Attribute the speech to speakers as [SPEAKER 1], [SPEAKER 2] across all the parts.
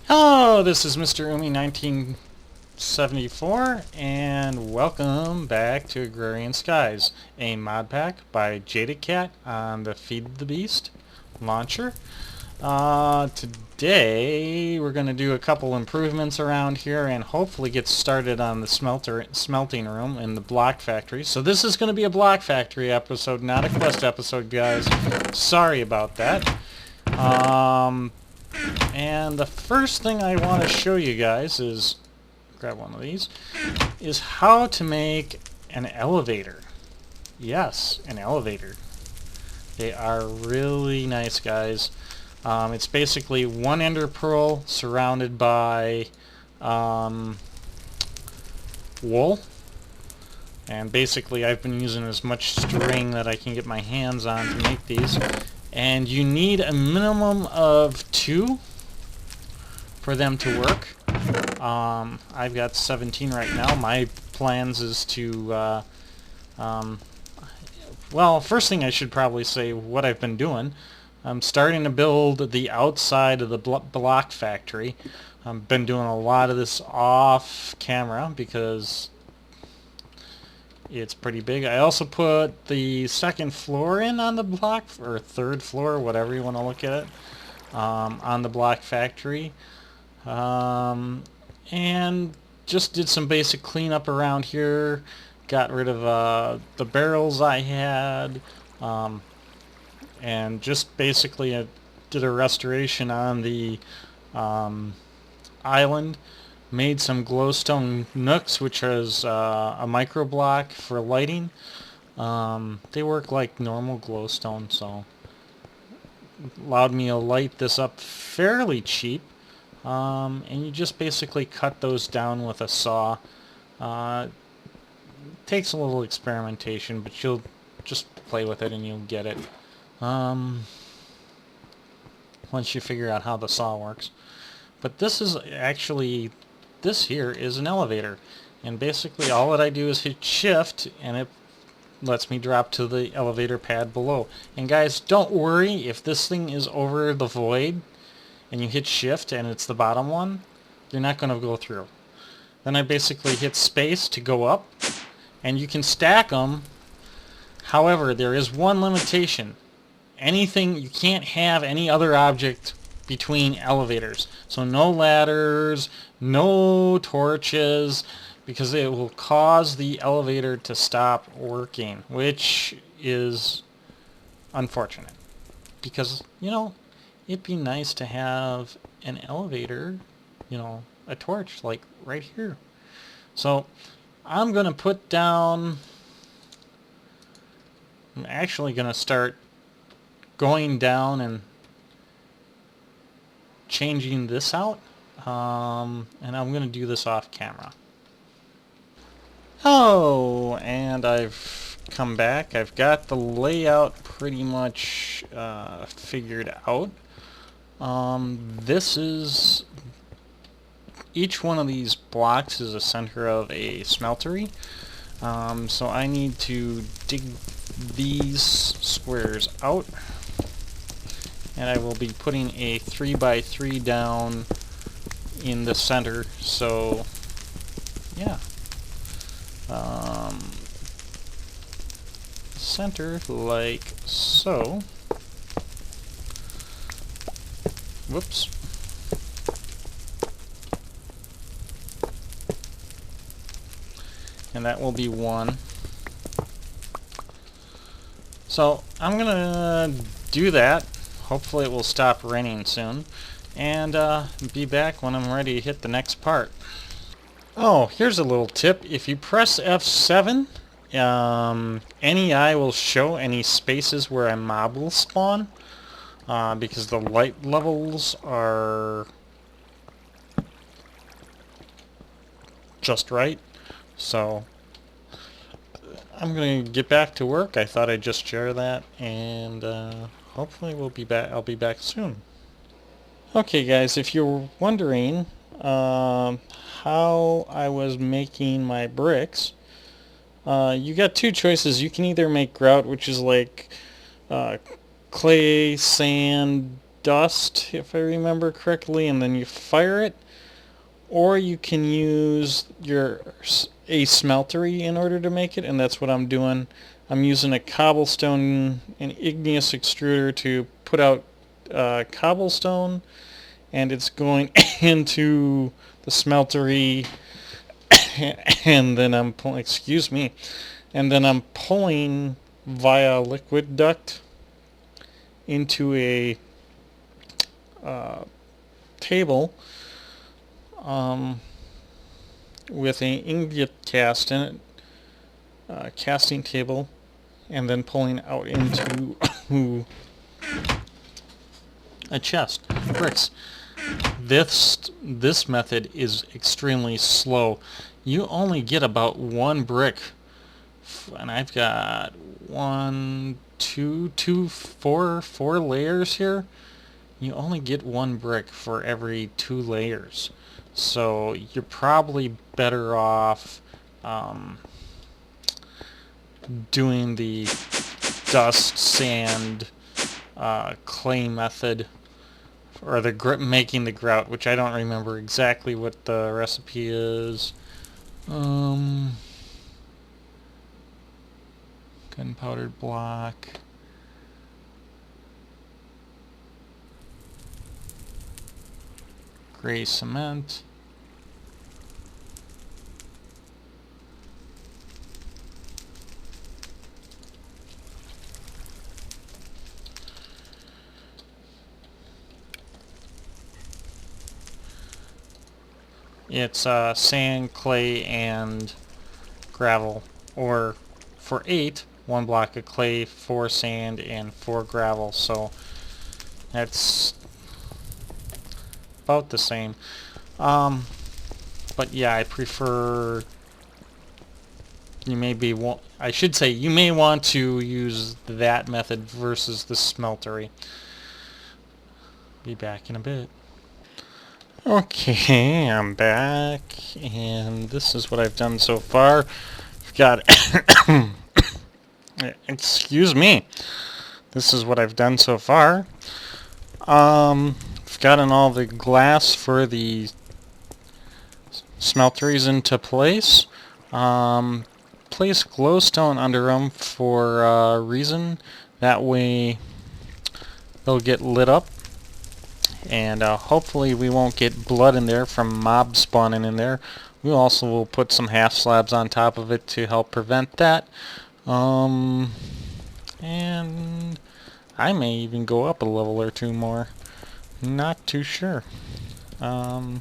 [SPEAKER 1] Hello, this is Mr. Umi 1974, and welcome back to Agrarian Skies, a mod pack by JABBA on the Feed the Beast launcher. Today we're going to do a couple improvements around here and hopefully get started on the smelting room in the block factory. So this is going to be a block factory episode, not a quest episode, guys. Sorry about that. And the first thing I want to show you guys is, grab one of these, is how to make an elevator. Yes, an elevator. They are really nice, guys. It's basically one ender pearl surrounded by wool. And basically I've been using as much string that I can get my hands on to make these. And you need a minimum of 2 for them to work. I've got 17 right now. My plans is to, well, first thing I should probably say what I've been doing. I'm starting to build the outside of the block factory. I've been doing a lot of this off camera because it's pretty big. I also put the second floor in on the block, or third floor, whatever you want to look at it, on the block factory. And just did some basic cleanup around here. Got rid of the barrels I had, and just basically did a restoration on the island. Made some glowstone nooks, which is a micro block for lighting. They work like normal glowstone, so allowed me to light this up fairly cheap. And you just basically cut those down with a saw. Takes a little experimentation, but you'll just play with it and you'll get it once you figure out how the saw works. But this is actually, this here is an elevator, and basically all that I do is hit shift and it lets me drop to the elevator pad below. And guys, don't worry if this thing is over the void and you hit shift and it's the bottom one, you're not going to go through. Then I basically hit space to go up, and you can stack them. However, there is one limitation. You can't have any other object between elevators. So no ladders, no torches, because it will cause the elevator to stop working, which is unfortunate. Because, you know, it'd be nice to have an elevator, you know, a torch, like right here. So I'm going to put down, I'm actually going to start going down and changing this out, and I'm going to do this off camera. Oh, and I've come back. I've got the layout pretty much figured out. This is, each one of these blocks is a center of a smeltery. So I need to dig these squares out, and I will be putting a 3x3 down in the center. So yeah, center like so. Whoops. And that will be 1. So I'm gonna do that. Hopefully it will stop raining soon, and be back when I'm ready to hit the next part. Oh, here's a little tip. If you press F7, NEI will show any spaces where a mob will spawn, because the light levels are just right. So I'm going to get back to work. I thought I'd just share that, and hopefully we'll be back. I'll be back soon. Okay, guys, if you're wondering how I was making my bricks, you got 2 choices. You can either make grout, which is like clay, sand, dust, if I remember correctly, and then you fire it. Or you can use a smeltery in order to make it, and that's what I'm doing. I'm using a cobblestone, an igneous extruder to put out cobblestone, and it's going into the smeltery, and then I'm pulling, excuse me, and then I'm pulling via liquid duct into a table with an ingot cast in it, casting table, and then pulling out into a chest. Bricks. This method is extremely slow. You only get about one brick, and I've got four layers here. You only get one brick for every 2 layers. So you're probably better off doing the dust, sand, clay method, or making the grout, which I don't remember exactly what the recipe is. Gunpowdered block. Gray cement. It's sand, clay, and gravel. Or for 8, 1 block of clay, 4 sand, and 4 gravel. So that's about the same. But yeah, I prefer. I should say you may want to use that method versus the smeltery. Be back in a bit. Okay, I'm back, and this is what I've done so far. I've got, excuse me, this is what I've done so far. I've gotten all the glass for the smelteries into place. Place glowstone under them for a reason. That way they'll get lit up. And hopefully we won't get blood in there from mobs spawning in there. We also will put some half slabs on top of it to help prevent that. And I may even go up a level or 2 more. Not too sure. But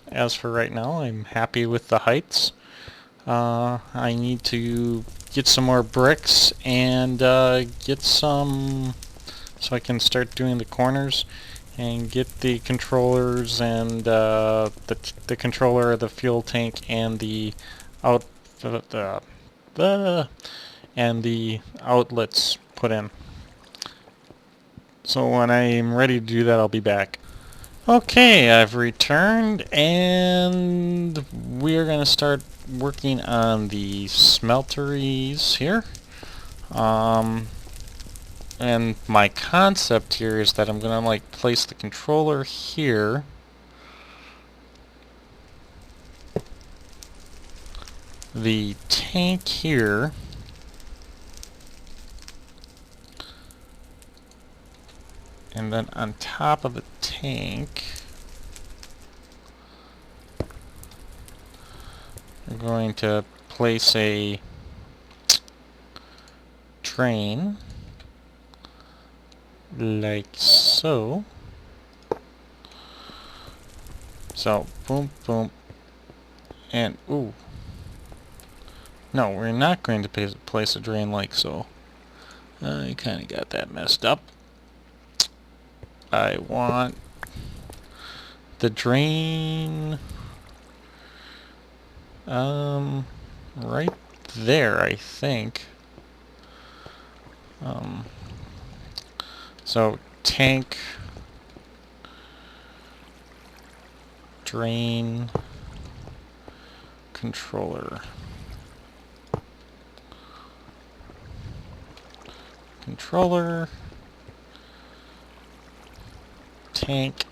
[SPEAKER 1] as for right now, I'm happy with the heights. I need to get some more bricks and get some, so I can start doing the corners and get the controllers and the controller, the fuel tank, and the outlets put in. So when I'm ready to do that, I'll be back. Okay, I've returned, and we are going to start working on the smelteries here. And my concept here is that I'm going to place the controller here. The tank here. And then on top of the tank, we're going to place a drain. Like so. So, boom, boom, and ooh. No, we're not going to place a drain like so. I kind of got that messed up. I want the drain right there, I think. So tank, drain, controller. Controller, tank.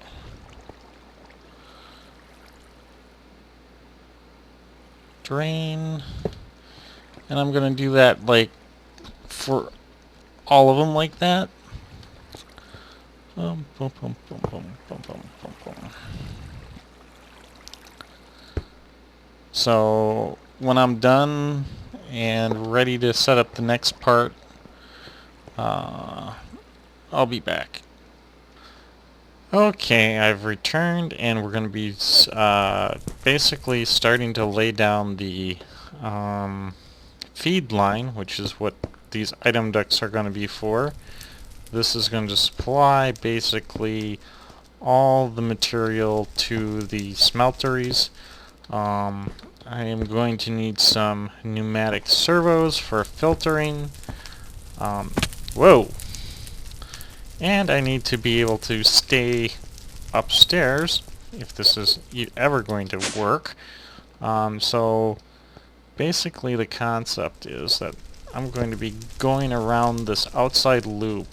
[SPEAKER 1] Drain. And I'm going to do that like for all of them like that. Boom, boom, boom, boom, boom, boom, boom, boom, boom. So when I'm done and ready to set up the next part, I'll be back. Okay, I've returned and we're going to be basically starting to lay down the feed line, which is what these item ducts are going to be for. This is going to supply basically all the material to the smelteries. I am going to need some pneumatic servos for filtering. Whoa! And I need to be able to stay upstairs if this is ever going to work. So basically the concept is that I'm going to be going around this outside loop,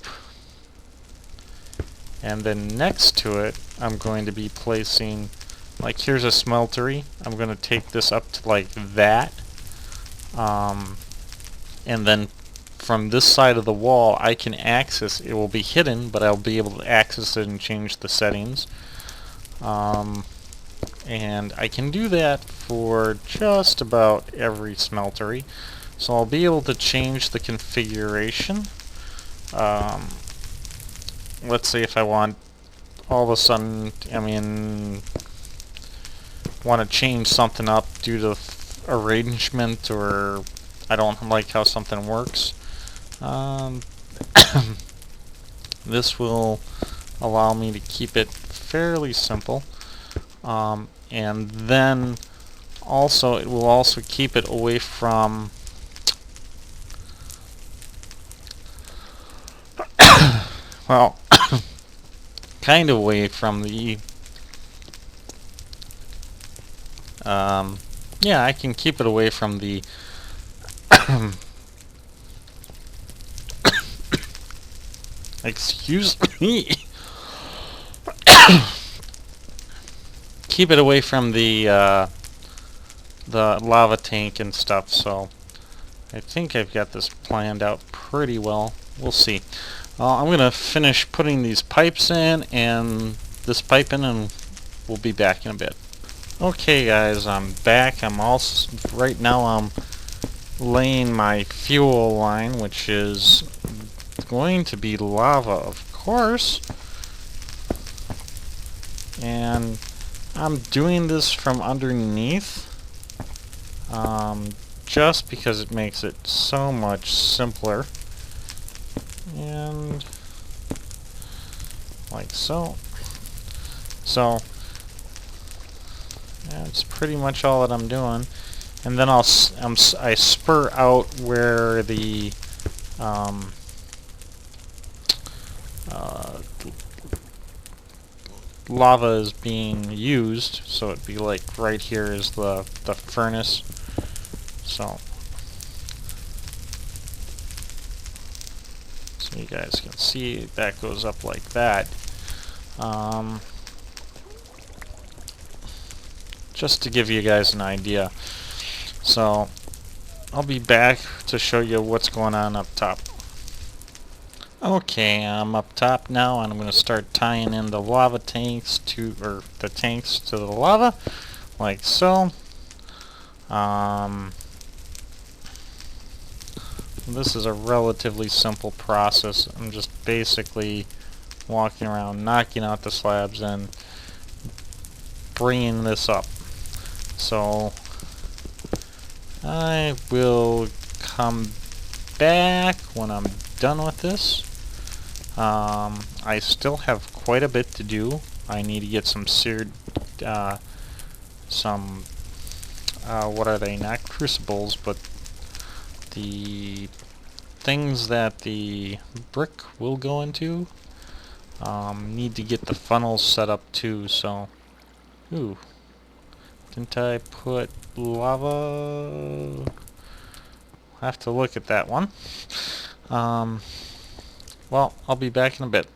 [SPEAKER 1] and then next to it I'm going to be placing, like, here's a smeltery. I'm going to take this up to like that, and then from this side of the wall I can access it. Will be hidden, but I'll be able to access it and change the settings. And I can do that for just about every smeltery. So I'll be able to change the configuration. Let's say if I want all of a sudden, want to change something up due to arrangement, or I don't like how something works. This will allow me to keep it fairly simple. And then also it will also keep it away from well, kind of away from the yeah, I can keep it away from the excuse me. Keep it away from the lava tank and stuff. So I think I've got this planned out pretty well. We'll see. I'm gonna finish putting these pipes in and this pipe in, and we'll be back in a bit. Okay, guys, I'm back. Right now I'm laying my fuel line, which is going to be lava, of course. And I'm doing this from underneath, just because it makes it so much simpler. And like so. So that's pretty much all that I'm doing. And then I spur out where the lava is being used. So it'd be like right here is the furnace. So you guys can see that goes up like that. Just to give you guys an idea. So I'll be back to show you what's going on up top. Okay, I'm up top now, and I'm going to start tying in the lava tanks to, or the tanks to the lava, like so. This is a relatively simple process. I'm just basically walking around, knocking out the slabs, and bringing this up. So I will come back when I'm done with this. I still have quite a bit to do. I need to get some seared, what are they? Not crucibles, but the things that the brick will go into. Need to get the funnels set up too, so... Ooh. Didn't I put lava? I'll have to look at that one. Well, I'll be back in a bit.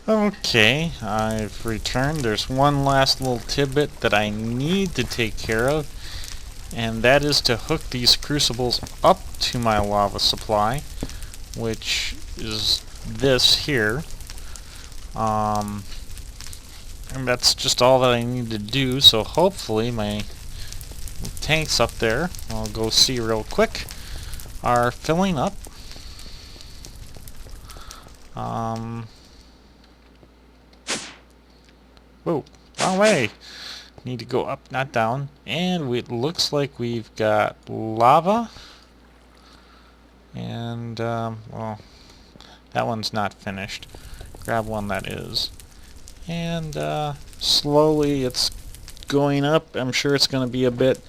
[SPEAKER 1] Okay, I've returned. There's one last little tidbit that I need to take care of, and that is to hook these crucibles up to my lava supply, which is this here. And that's just all that I need to do, so hopefully my tanks up there, I'll go see real quick, are filling up. Whoa, wrong way! Need to go up, not down. And it looks like we've got lava. And, well, that one's not finished. Grab one that is. And, slowly it's going up. I'm sure it's going to be a bit.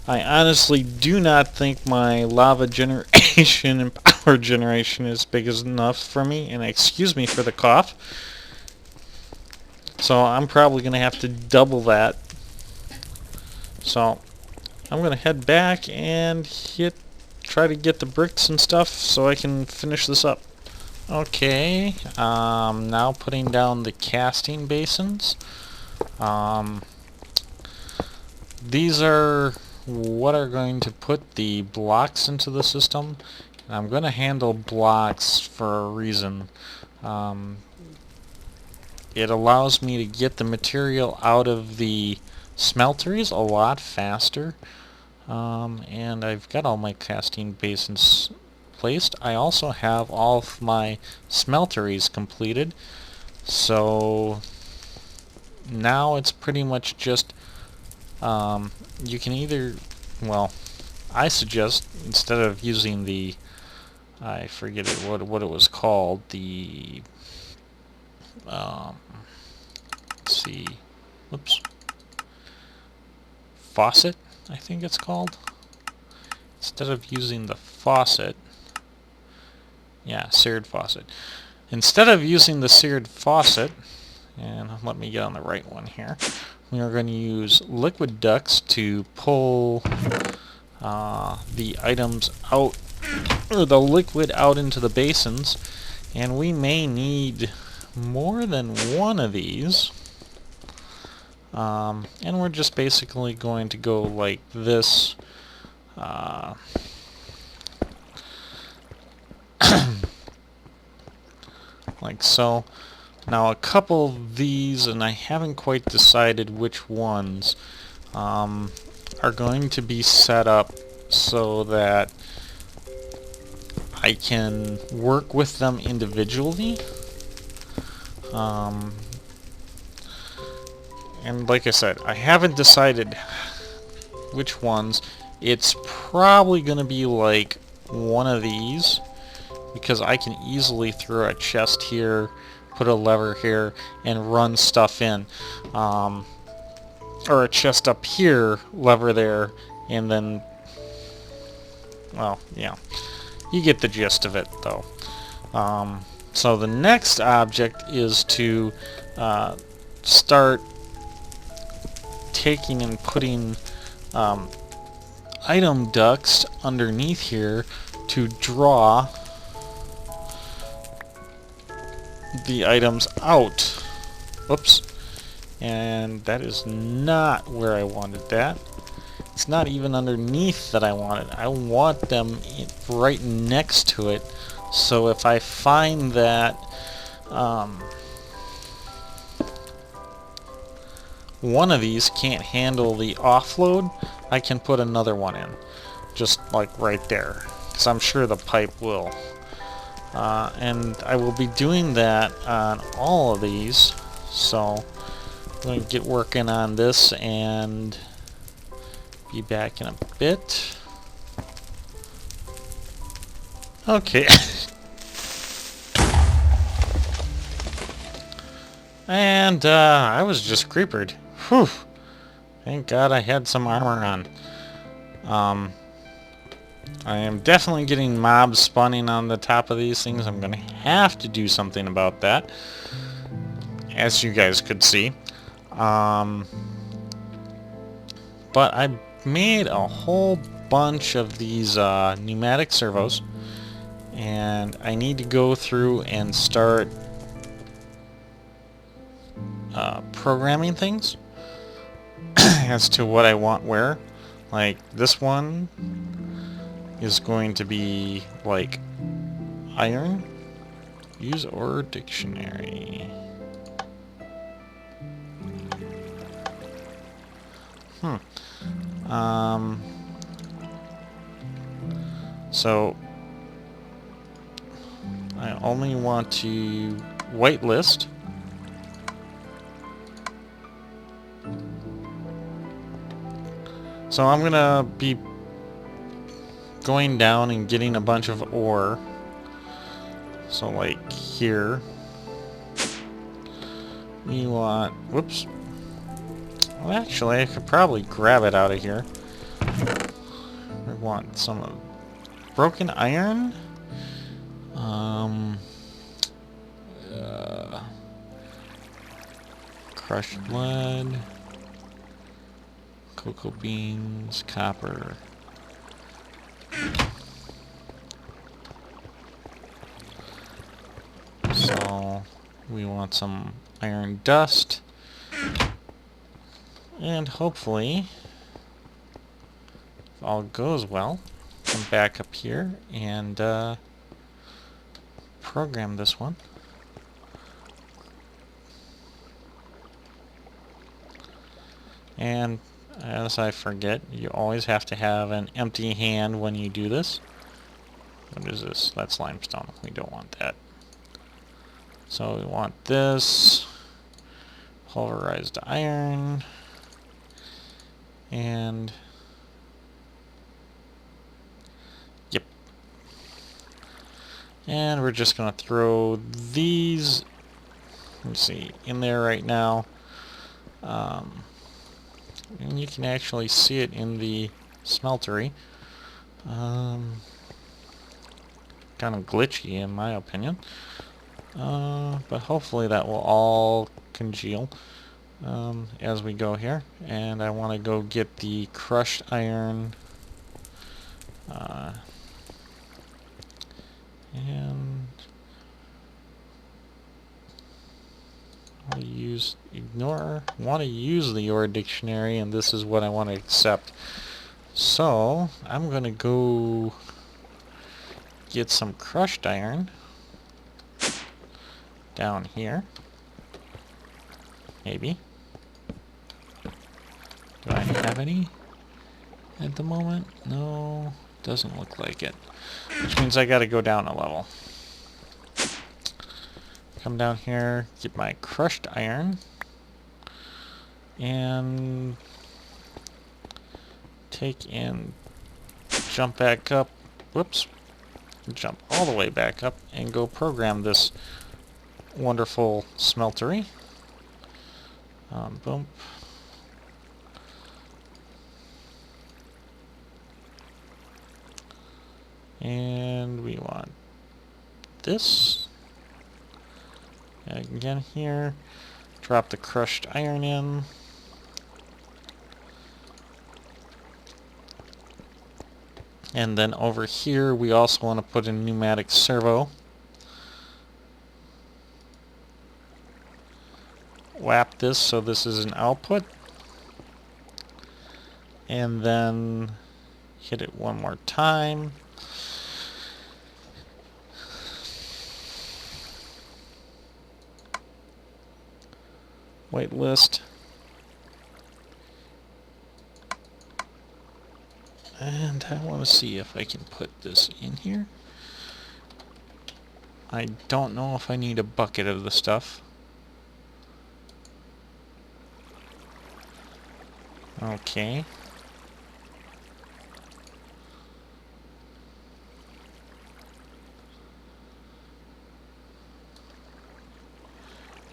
[SPEAKER 1] I honestly do not think my lava generation and power generation is big enough for me. And excuse me for the cough. So I'm probably going to have to double that. So I'm going to head back and try to get the bricks and stuff so I can finish this up. Okay, now putting down the casting basins. These are what are going to put the blocks into the system. And I'm going to handle blocks for a reason. It allows me to get the material out of the smelteries a lot faster. And I've got all my casting basins placed. I also have all of my smelteries completed. So now it's pretty much just you can either, well, I suggest instead of using the, I forget what it was called, the let's see, whoops, faucet, I think it's called. Instead of using the faucet, yeah, seared faucet. Instead of using the seared faucet, and let me get on the right one here, we are going to use liquid ducts to pull the items out, or the liquid out into the basins, and we may need more than one of these. And we're just basically going to go like this. Like so. Now a couple of these, and I haven't quite decided which ones, are going to be set up so that I can work with them individually. And like I said, I haven't decided which ones. It's probably going to be like one of these, because I can easily throw a chest here, put a lever here, and run stuff in. Or a chest up here, lever there, and then, well, yeah. You get the gist of it, though. So the next object is to start taking and putting item ducts underneath here to draw the items out. Whoops. And that is not where I wanted that. It's not even underneath that I want it. I want them right next to it. So if I find that one of these can't handle the offload, I can put another one in. Just like right there. Because I'm sure the pipe will. And I will be doing that on all of these. So I'm going to get working on this and be back in a bit. Okay. And I was just creepered. Whew. Thank God I had some armor on. I am definitely getting mobs spawning on the top of these things. I'm going to have to do something about that, as you guys could see. But I made a whole bunch of these pneumatic servos, and I need to go through and start programming things as to what I want where. Like this one is going to be like iron. Use ore dictionary. So I only want to whitelist. So I'm gonna be going down and getting a bunch of ore. So like here, we want, whoops. Well, actually, I could probably grab it out of here. We want some broken iron. Crushed lead. Cocoa beans, copper. So we want some iron dust. And hopefully, if all goes well, come back up here and program this one. And as I forget, you always have to have an empty hand when you do this. What is this? That's limestone. We don't want that. So we want this. Pulverized iron. And yep. And we're just going to throw these, let's see, in there right now. And you can actually see it in the smeltery. Kind of glitchy in my opinion. But hopefully that will all congeal as we go here. And I want to go get the crushed iron. And I'll want to use the ore dictionary, and this is what I want to accept. So I'm going to go get some crushed iron down here. Maybe. Do I have any at the moment? No, doesn't look like it. Which means I got to go down a level. Come down here, get my crushed iron, and take and jump back up. Whoops. Jump all the way back up and go program this wonderful smeltery. Boom. And we want this. Again here, drop the crushed iron in. And then over here we also want to put a pneumatic servo. Wrap this so this is an output. And then hit it one more time. Whitelist. And I want to see if I can put this in here. I don't know if I need a bucket of the stuff. Okay.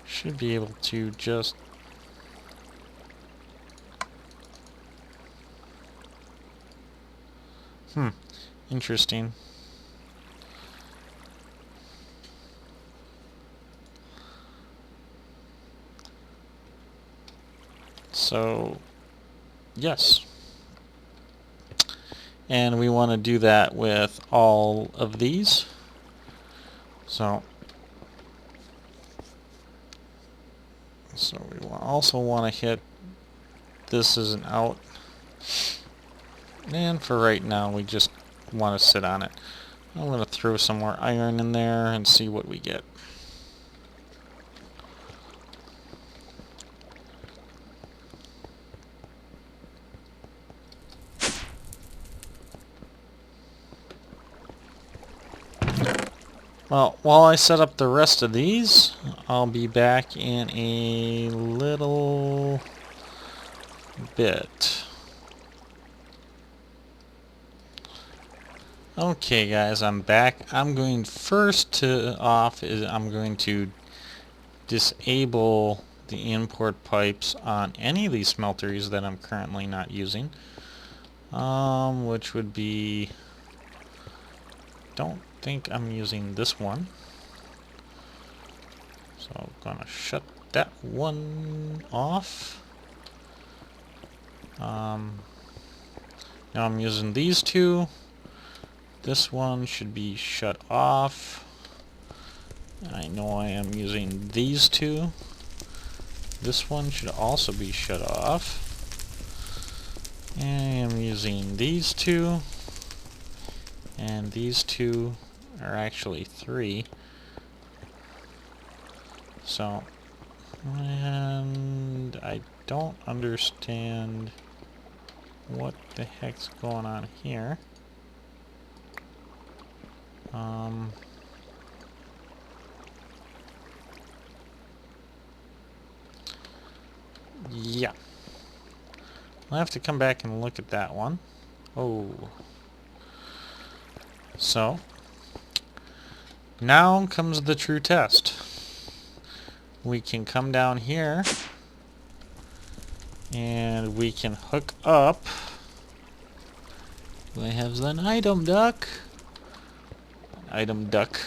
[SPEAKER 1] Should be able to just interesting. So yes, and we want to do that with all of these. So So we also want to hit this as an out. And for right now, we just want to sit on it. I'm going to throw some more iron in there and see what we get. Well, while I set up the rest of these, I'll be back in a little bit. Okay guys, I'm back. I'm going I'm going to disable the import pipes on any of these smelteries that I'm currently not using. Which would be, don't think I'm using this one. So I'm gonna shut that one off. Now I'm using these two. This one should be shut off. I know I am using these two. This one should also be shut off. And I'm using these two. And these two are actually three. So, and I don't understand what the heck's going on here. Yeah. I'll have to come back and look at that one. Oh. So, now comes the true test. We can come down here and we can hook up. I have an item duck. Item duck.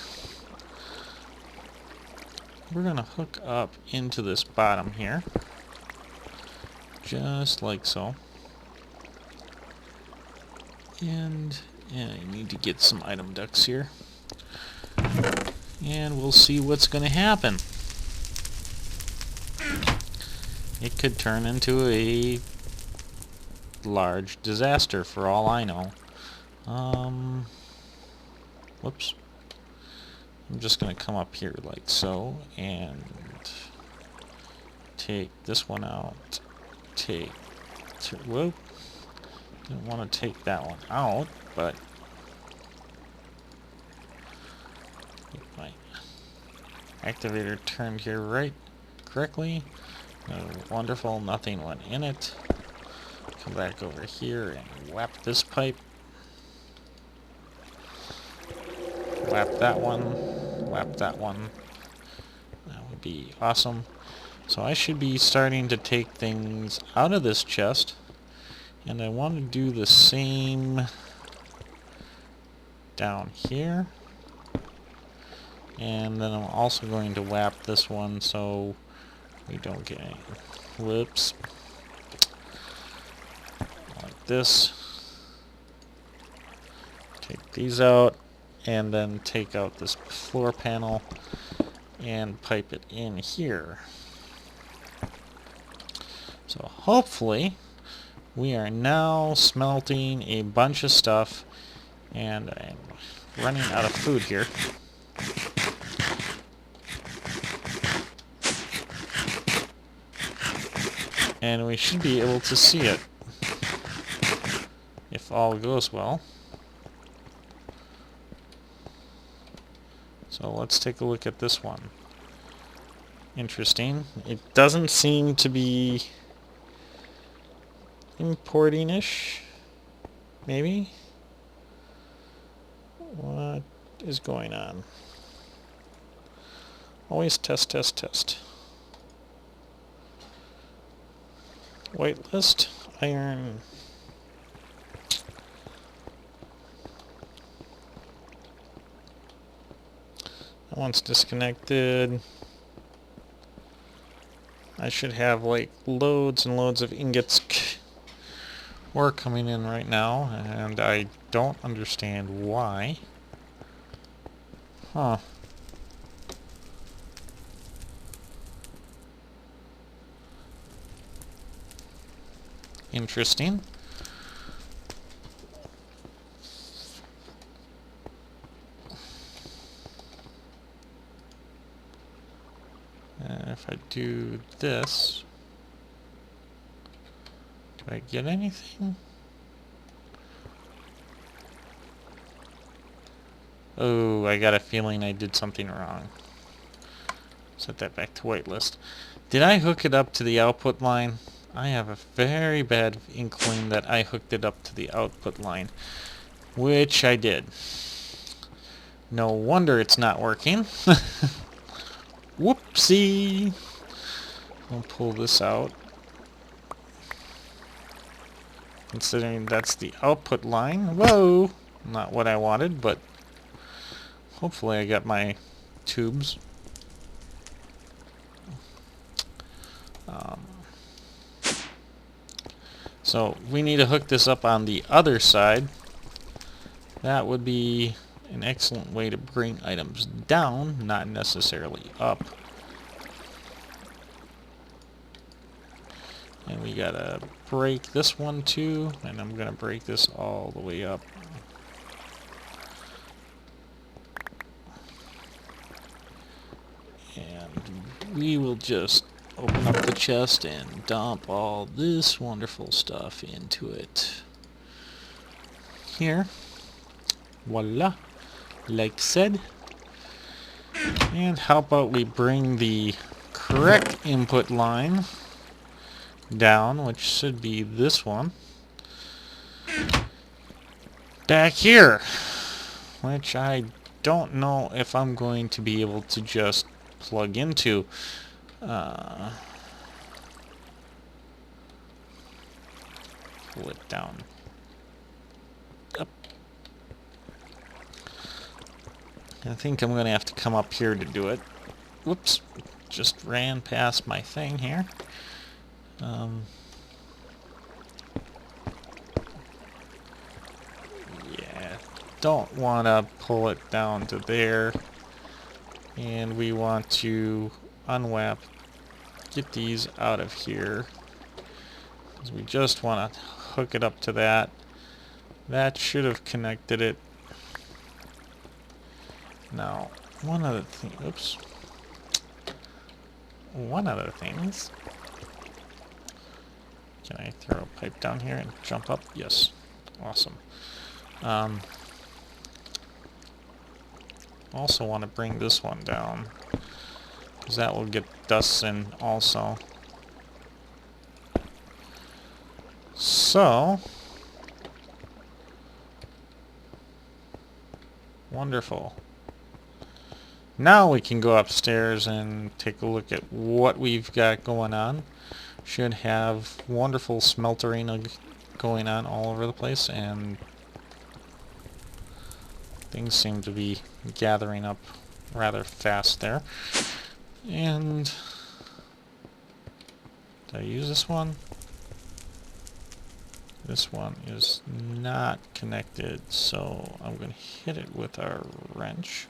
[SPEAKER 1] We're gonna hook up into this bottom here. Just like so. And I need to get some item ducks here. And we'll see what's gonna happen. It could turn into a large disaster for all I know. Whoops. I'm just going to come up here like so and take this one out. Whoop. Didn't want to take that one out, but my activator turned here right correctly. Wonderful, nothing went in it. Come back over here and whap this pipe. Whap that one. Whap that one. That would be awesome. So I should be starting to take things out of this chest. And I want to do the same down here. And then I'm also going to whap this one so we don't get any. Whoops. Like this. Take these out. And then take out this floor panel and pipe it in here. So hopefully we are now smelting a bunch of stuff, and I'm running out of food here. And we should be able to see it if all goes well. So let's take a look at this one. Interesting. It doesn't seem to be importing-ish. Maybe? What is going on? Always test, test, test. Whitelist, iron. That one's disconnected. I should have like loads and loads of ingots ore coming in right now, and I don't understand why. Huh. interesting. And if I do this, do I get anything? Oh, I got a feeling I did something wrong. Set that back to whitelist. Did I hook it up to the output line? I have a very bad inkling that I hooked it up to the output line, which I did. No wonder it's not working. Whoopsie! I'll pull this out. Considering that's the output line. Whoa! Not what I wanted, but hopefully I got my tubes. So we need to hook this up on the other side. That would be an excellent way to bring items down, not necessarily up. And we gotta break this one too, and I'm gonna break this all the way up. And we will just open up the chest and dump all this wonderful stuff into it. Here. Voila. Like said. And how about we bring the correct input line down, which should be this one, back here, which I don't know if I'm going to be able to just plug into. Pull it down. Up. I think I'm going to have to come up here to do it. Whoops. Just ran past my thing here. Yeah, don't want to pull it down to there. And we want to unwrap, get these out of here. Because we just want to hook it up to that. That should have connected it. Now, one other thing, oops. One other things. Can I throw a pipe down here and jump up? Yes. Awesome. Also want to bring this one down, because that will get dust in also. So, wonderful. Now we can go upstairs and take a look at what we've got going on. Should have wonderful smeltering going on all over the place, and things seem to be gathering up rather fast there. And did I use this one? This one is not connected, so I'm going to hit it with our wrench.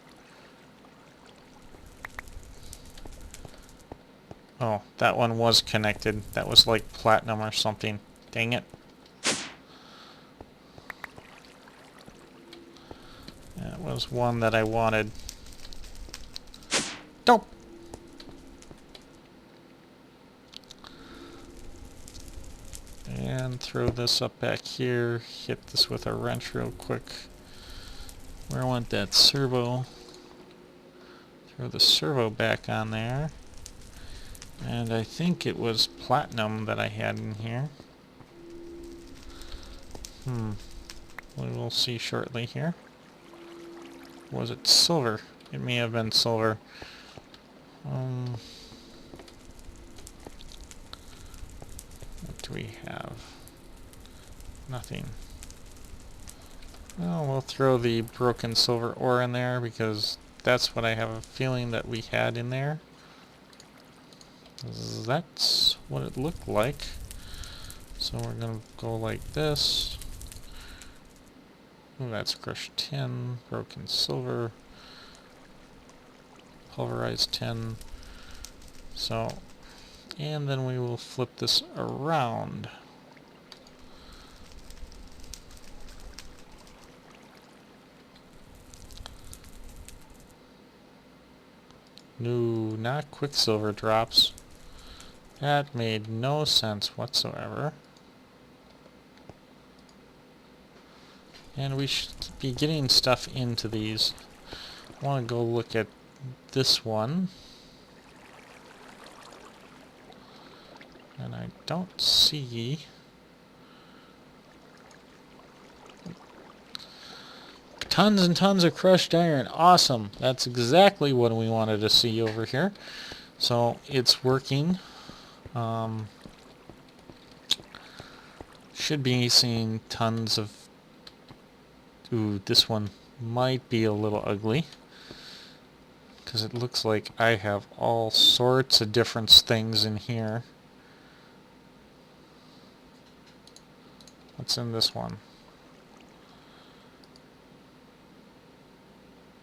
[SPEAKER 1] Oh, that one was connected. That was like platinum or something. Dang it. That was one that I wanted. Nope. And throw this up back here. Hit this with a wrench real quick. Where I want that servo. Throw the servo back on there. And I think it was platinum that I had in here. We will see shortly here. Was it silver? It may have been silver. What do we have? Nothing. Well, we'll throw the broken silver ore in there, because that's what I have a feeling that we had in there. That's what it looked like. So we're going to go like this. Ooh, that's crushed tin, broken silver, pulverized tin. So, and then we will flip this around. No, not quicksilver drops. That made no sense whatsoever. And we should be getting stuff into these. I want to go look at this one. And I don't see... Tons and tons of crushed iron. Awesome. That's exactly what we wanted to see over here. So it's working. Should be seeing tons of... Ooh, this one might be a little ugly. Because it looks like I have all sorts of different things in here. What's in this one?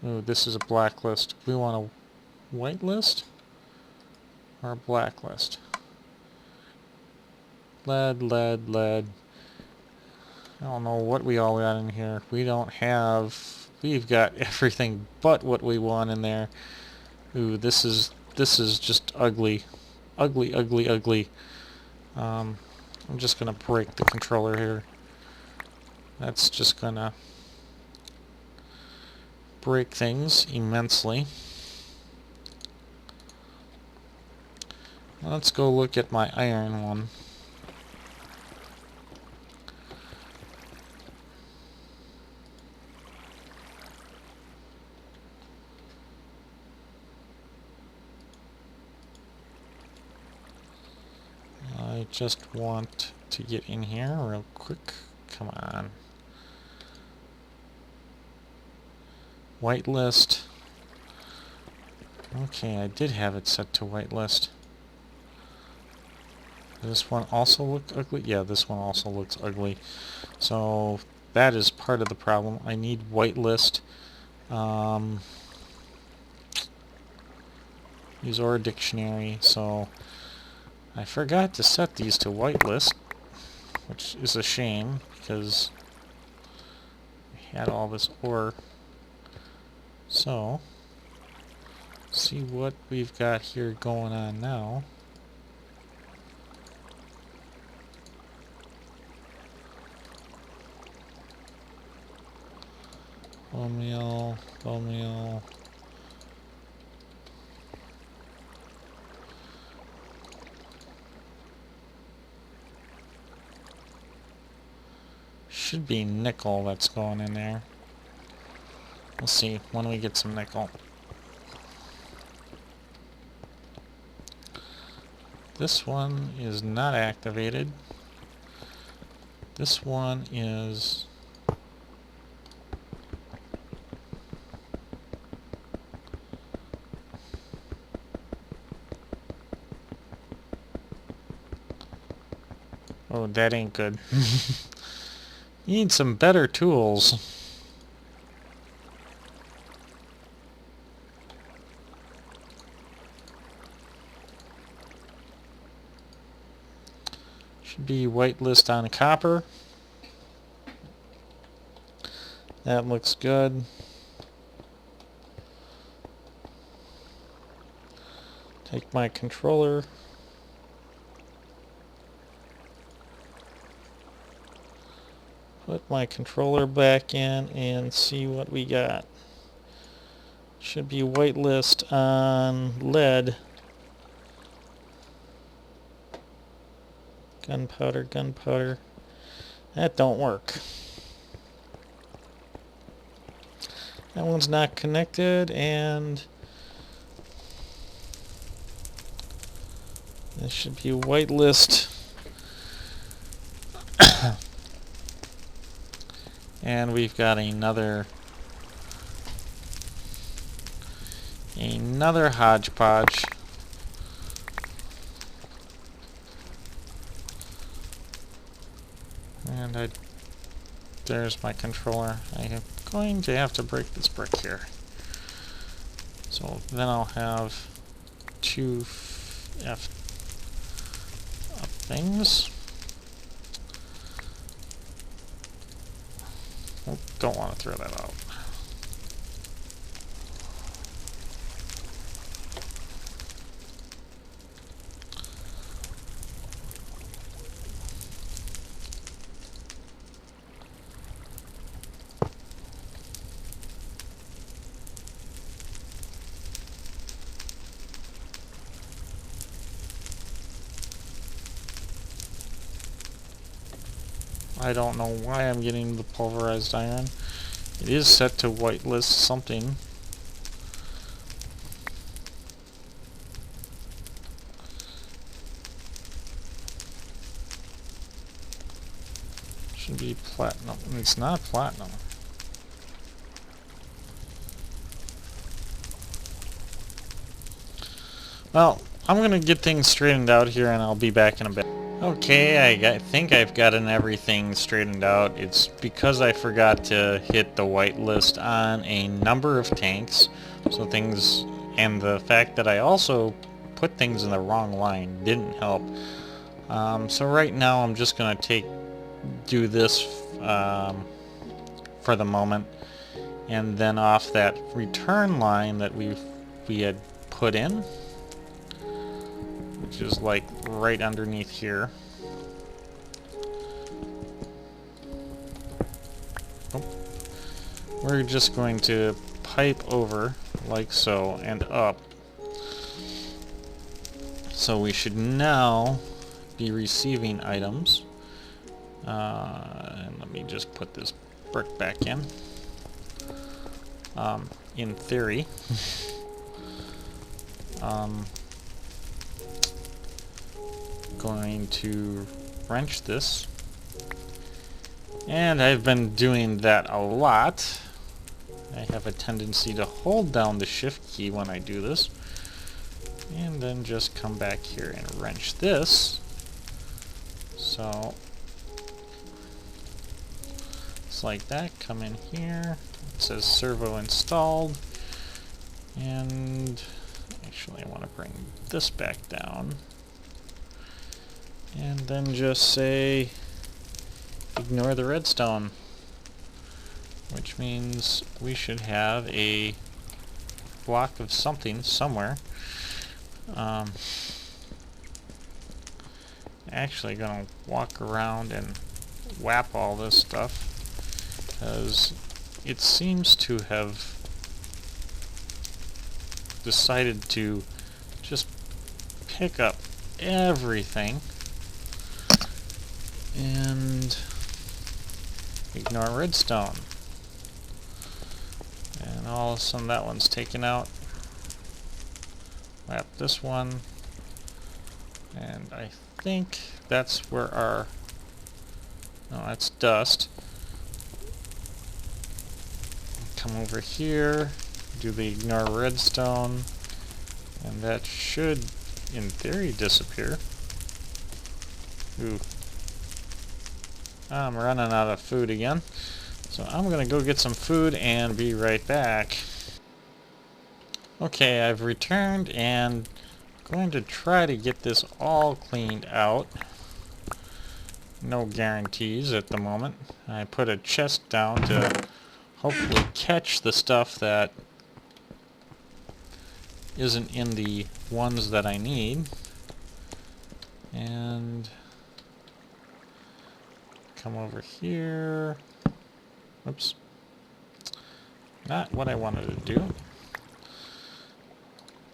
[SPEAKER 1] Ooh, this is a blacklist. We want a white list or a blacklist? Lead, lead, lead. I don't know what we all got in here. We don't have... We've got everything but what we want in there. Ooh, this is just ugly. Ugly, ugly, ugly. I'm just gonna break the controller here. That's just gonna break things immensely. Let's go look at my iron one. I just want to get in here real quick. Come on. Whitelist. Okay, I did have it set to whitelist. Does this one also look ugly? Yeah, this one also looks ugly. So that is part of the problem. I need whitelist. Use our dictionary. So I forgot to set these to whitelist, which is a shame because I had all this ore. So, see what we've got here going on now. Bone meal, bone meal. Should be nickel that's going in there. We'll see when we get some nickel. This one is not activated. This one is... Oh, that ain't good. You need some better tools. Should be whitelist on copper. That looks good. Take my controller. Put my controller back in and see what we got. Should be whitelist on lead. Gunpowder, gunpowder. That don't work. That one's not connected, and this should be whitelist. And we've got another hodgepodge. And there's my controller. I am going to have to break this brick here. So then I'll have two things. Don't want to throw that out. I don't know why I'm getting the pulverized iron. It is set to whitelist something. Should be platinum. It's not platinum. Well, I'm going to get things straightened out here and I'll be back in a bit. Okay, I think I've gotten everything straightened out. It's because I forgot to hit the whitelist on a number of tanks. So things, and the fact that I also put things in the wrong line didn't help. So right now I'm just going to do this for the moment. And then off that return line that we had put in, which is like right underneath here. Oh. We're just going to pipe over like so and up. So we should now be receiving items. And let me just put this brick back in. In theory. Going to wrench this, and I've been doing that a lot. I have a tendency to hold down the shift key when I do this, and then just come back here and wrench this. So it's like that. Come in here, it says servo installed, and actually I want to bring this back down. And then just say ignore the redstone, which means we should have a block of something somewhere. Actually gonna walk around and whap all this stuff because it seems to have decided to just pick up everything. And ignore redstone. And all of a sudden that one's taken out. Wrap this one. And I think that's where our... No, that's dust. Come over here, do the ignore redstone, and that should, in theory, disappear. Ooh. I'm running out of food again, so I'm gonna go get some food and be right back. Okay, I've returned and going to try to get this all cleaned out. No guarantees at the moment. I put a chest down to hopefully catch the stuff that isn't in the ones that I need. And come over here. Oops. Not what I wanted to do.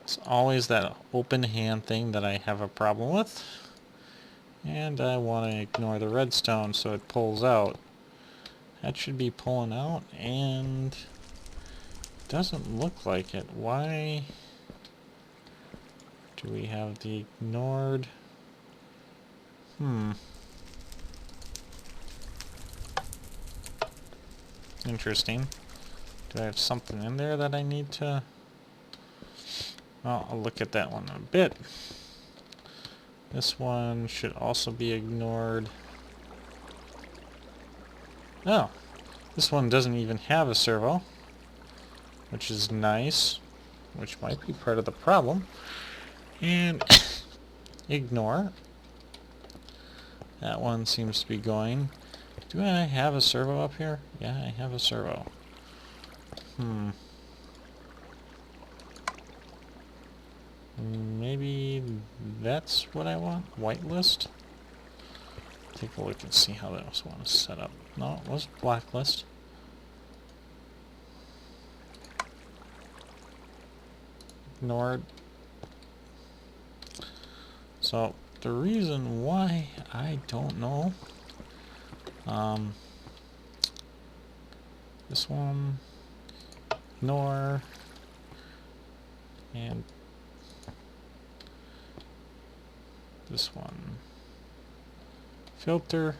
[SPEAKER 1] It's always that open hand thing that I have a problem with. And I want to ignore the redstone so it pulls out. That should be pulling out, and it doesn't look like it. Why do we have the ignored? Interesting. Do I have something in there that I need to... Well, I'll look at that one in a bit. This one should also be ignored. Oh, this one doesn't even have a servo, which is nice, which might be part of the problem. And ignore. That one seems to be going. Do I have a servo up here? Yeah, I have a servo. Maybe that's what I want? Whitelist? Take a look and see how that one is set up. No, it was blacklist. Ignored. So the reason why I don't know This one, ignore, and this one, filter.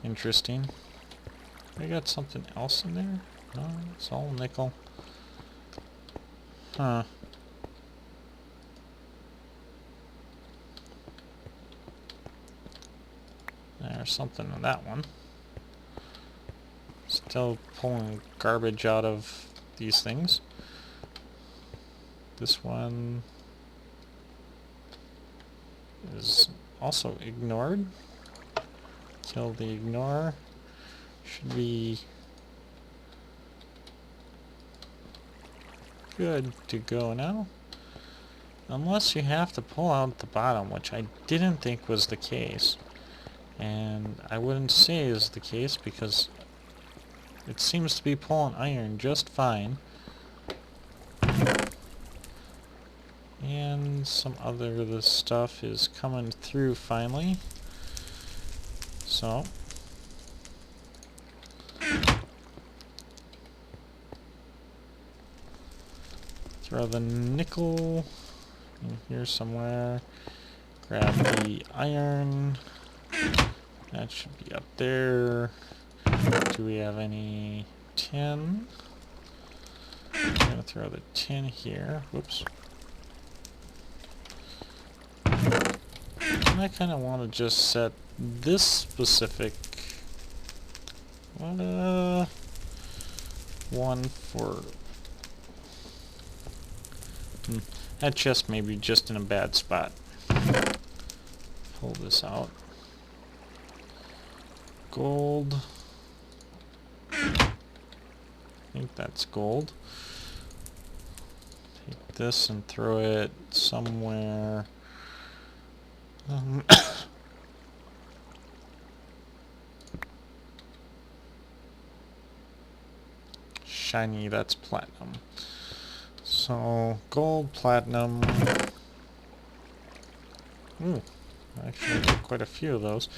[SPEAKER 1] Interesting. I got something else in there? No, it's all nickel. Huh. There's something in that one. Still pulling garbage out of these things. This one is also ignored. Kill the ignore. Should be good to go now. Unless you have to pull out the bottom, which I didn't think was the case. And I wouldn't say is the case because it seems to be pulling iron just fine. And some other of this stuff is coming through finally. So throw the nickel in here somewhere. Grab the iron. That should be up there. Do we have any tin? I'm gonna throw the tin here. Whoops. And I kind of want to just set this specific one for that chest may be just in a bad spot. Pull this out. Gold. I think that's gold. Take this and throw it somewhere. Shiny, that's platinum. So, gold, platinum. Ooh, actually got quite a few of those.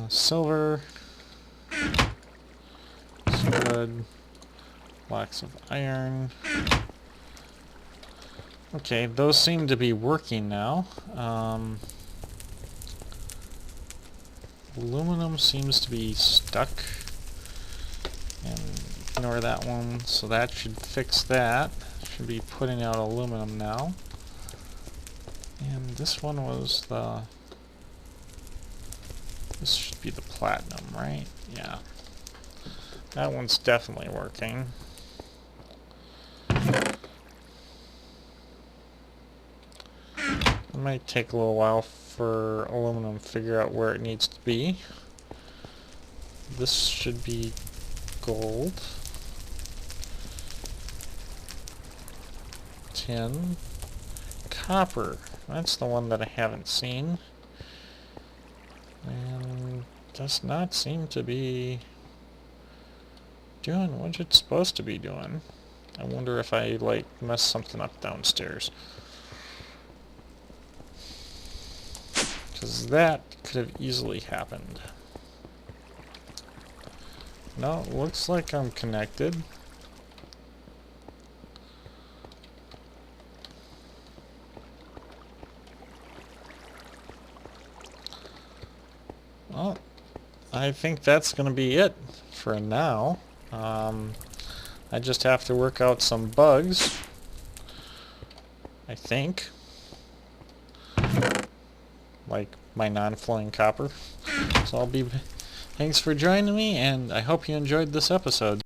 [SPEAKER 1] Silver. That's good. Blocks of iron. Okay, those seem to be working now. Aluminum seems to be stuck. And ignore that one, so that should fix that. Should be putting out aluminum now. And this one was the... This should be the platinum, right? Yeah. That one's definitely working. It might take a little while for aluminum to figure out where it needs to be. This should be gold. Tin. Copper. That's the one that I haven't seen. And does not seem to be doing what it's supposed to be doing. I wonder if I, like, messed something up downstairs. Because that could have easily happened. No, it looks like I'm connected. Well, I think that's going to be it for now. I just have to work out some bugs, I think. Like my non-flowing copper. So thanks for joining me, and I hope you enjoyed this episode.